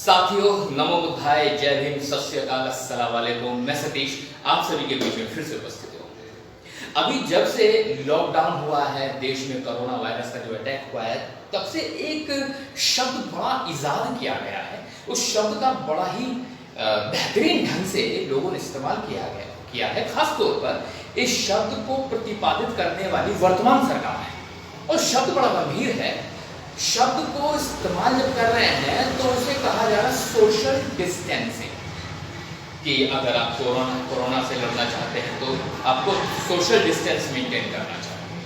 साथियों, नमो बुद्धाय, जय भीम, सत श्री अकाल, अस्सलाम वालेकुम। मैं सतीश आप सभी के बीच में फिर से उपस्थित हूँ। अभी जब से लॉकडाउन हुआ है, देश में कोरोना वायरस का जो अटैक हुआ है, तब से एक शब्द बड़ा इजाद किया गया है। उस शब्द का बड़ा ही बेहतरीन ढंग से लोगों ने इस्तेमाल किया है। खासतौर पर इस शब्द को प्रतिपादित करने वाली वर्तमान सरकार है और शब्द बड़ा गंभीर है। शब्द को इस्तेमाल जब कर रहे हैं तो उसे कहा जा रहा है सोशल डिस्टेंसिंग, कि अगर आप कोरोना से लड़ना चाहते हैं तो आपको सोशल डिस्टेंस मेंटेन करना चाहिए।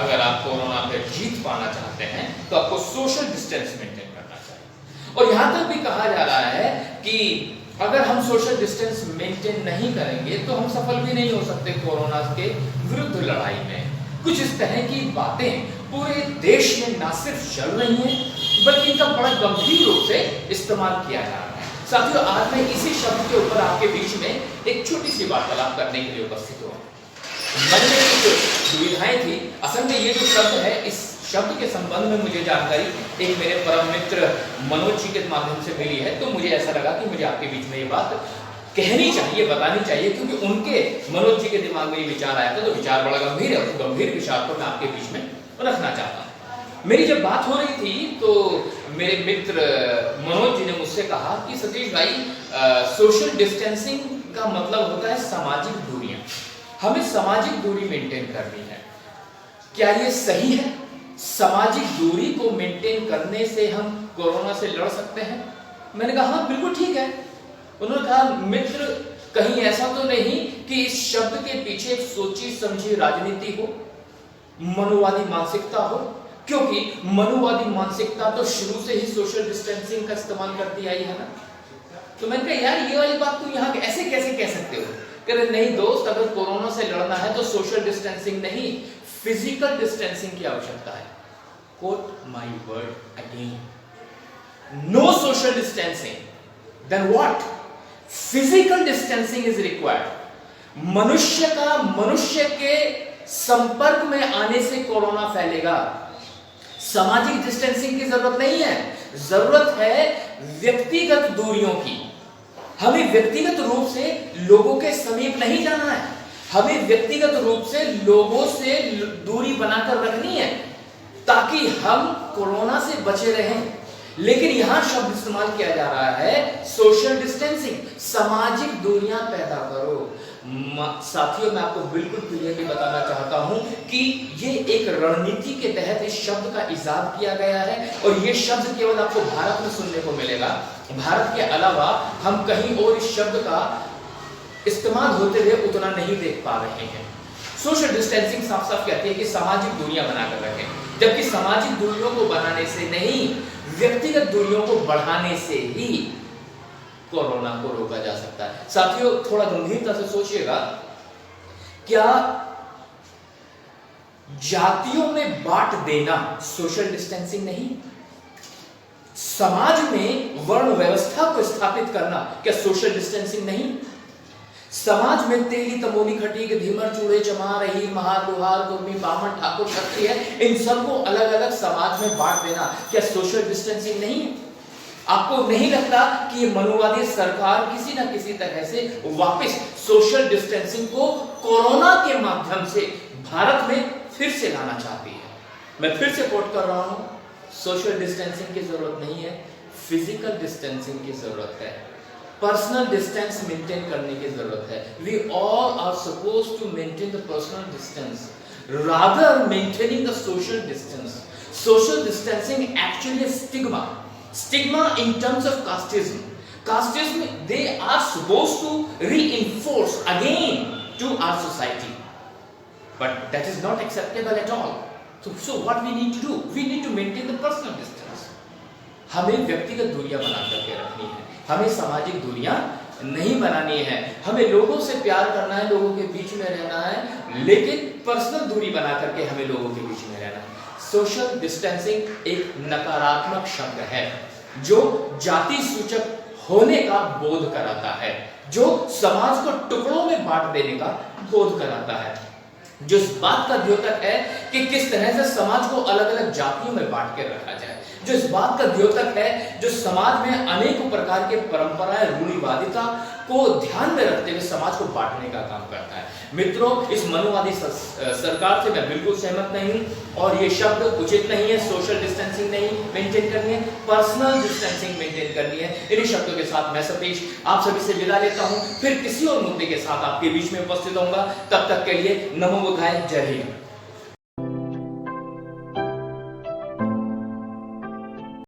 अगर आप कोरोना पर जीत पाना चाहते हैं तो आपको सोशल डिस्टेंस मेंटेन करना चाहिए। और यहां तक भी कहा जा रहा है कि अगर हम सोशल डिस्टेंस मेंटेन नहीं करेंगे तो हम सफल भी नहीं हो सकते कोरोना के विरुद्ध लड़ाई में। कुछ इस तरह की बातें पूरे देश में ना सिर्फ चल रही हैं, बल्कि इनका बड़ा गंभीर रूप से इस्तेमाल किया जा रहा है। साथियों, आज मैं इसी शब्द के ऊपर आपके बीच में एक छोटी सी वार्तालाप करने के लिए उपस्थित हूँ। मन में कुछ दुविधाएं थी। असल में ये जो शब्द है, इस शब्द के संबंध में मुझे जानकारी एक मेरे परम मित्र मनोज जी के माध्यम से मिली है, तो मुझे ऐसा लगा कि मुझे आपके बीच में ये बात कहनी चाहिए, बतानी चाहिए, क्योंकि उनके मनोज जी के दिमाग में ये विचार आया था। तो विचार बड़ा गंभीर है, उस गंभीर विचार को मैं आपके बीच में रखना चाहता हूँ। मेरी जब बात हो रही थी तो मेरे मित्र मनोज जी ने मुझसे कहा कि सतीश भाई, सोशल डिस्टेंसिंग का मतलब होता है सामाजिक दूरियां। हमें सामाजिक दूरी मेंटेन करनी है। क्या ये सही है? सामाजिक दूरी को मेंटेन करने से हम कोरोना से लड़ सकते हैं? मैंने कहा हाँ, बिल्कुल ठीक है। उन्होंने कहा मित्र, कहीं ऐसा तो नहीं कि इस शब्द के पीछे एक सोची समझी राजनीति हो, मनुवादी मानसिकता हो, क्योंकि मनुवादी मानसिकता तो शुरू से ही सोशल डिस्टेंसिंग का इस्तेमाल करती आई है ना। तो मैंने कहा यार, ये वाली बात तुम यहाँ ऐसे कैसे कह सकते हो? कह रहे नहीं दोस्त, अगर कोरोना से लड़ना है तो सोशल डिस्टेंसिंग नहीं, फिजिकल डिस्टेंसिंग की आवश्यकता है। Quote my word again, no social distancing, then what? Physical distancing is required. मनुष्य के संपर्क में आने से कोरोना फैलेगा। सामाजिक डिस्टेंसिंग की जरूरत नहीं है, जरूरत है व्यक्तिगत दूरियों की। हमें व्यक्तिगत रूप से लोगों के समीप नहीं जाना है, हमें व्यक्तिगत रूप से लोगों से दूरी बनाकर रखनी है ताकि हम कोरोना से बचे रहें। लेकिन यहां शब्द इस्तेमाल किया जा रहा है सोशल डिस्टेंसिंग, सामाजिक दूरियां पैदा करो। साथियों, मैं आपको बिल्कुल क्लियरली बताना चाहता हूं कि ये एक रणनीति के तहत इस शब्द का इजाद किया गया है और ये शब्द केवल आपको भारत में सुनने को मिलेगा। भारत के अलावा हम कहीं और इस शब्द का इस्तेमाल होते हुए उतना नहीं देख पा रहे हैं। सोशल डिस्टेंसिंग साफ साफ कहती है कि सामाजिक दूरियां बनाकर रखें, जबकि सामाजिक दूरियों को बनाने से नहीं, व्यक्तिगत दूरियों को बढ़ाने से ही कोरोना को रोका जा सकता है। साथियों, थोड़ा गंभीरता से सोचिएगा, क्या जातियों में बांट देना सोशल डिस्टेंसिंग नहीं? समाज में वर्ण व्यवस्था को स्थापित करना क्या सोशल डिस्टेंसिंग नहीं? समाज में तेली तमोली खटीक धीमर चूड़े चमार रही महार लोहार गुर्मी बामन ठाकुर क्षत्रिय, इन सबको अलग अलग समाज में बांट देना क्या सोशल डिस्टेंसिंग नहीं है? आपको नहीं लगता कि ये मनुवादी सरकार किसी ना किसी तरह से वापस सोशल डिस्टेंसिंग को कोरोना के माध्यम से भारत में फिर से लाना चाहती है? मैं फिर से कोट कर रहा हूं, सोशल डिस्टेंसिंग की जरूरत नहीं है, फिजिकल डिस्टेंसिंग की जरूरत है, पर्सनल डिस्टेंस मेंटेन करने की जरूरत है। We all are supposed to maintain the personal distance rather maintaining the social distance. Social distancing actually stigma in terms of casteism they are supposed to reinforce again to our society, but that is not acceptable at all. So what we need to do, we need to maintain the personal distance. हमें व्यक्तिगत दूरियां बना करके रखनी है, हमें सामाजिक दूरियां नहीं बनानी है। हमें लोगों से प्यार करना है, लोगों के बीच में रहना है, लेकिन पर्सनल दूरी बना करके हमें लोगों के बीच में रहना है। सोशल डिस्टेंसिंग एक नकारात्मक शब्द है जो जाति सूचक होने का बोध कराता है, जो समाज को टुकड़ों में बांट देने का बोध कराता है, जो इस बात का द्योतक है कि किस तरह से समाज को अलग अलग जातियों में बांट के रखा जाए। जो इस बात का द्योतक है, जो समाज में अनेक प्रकार के परंपराएं, रूढ़िवादिता को ध्यान में रखते हुए समाज को बांटने का काम करता है। मित्रों, इस मनुवादी सरकार से मैं बिल्कुल सहमत नहीं हूं और ये शब्द उचित नहीं है। सोशल डिस्टेंसिंग नहीं मेंटेन करनी है, पर्सनल डिस्टेंसिंग मेंटेन करनी है। इन्हीं शब्दों के साथ मैं सतीश आप सभी से विदा लेता हूं। फिर किसी और मुद्दे के साथ आपके बीच में उपस्थित होऊंगा। तब तक के लिए नमो बुद्धाय, जय हिंद।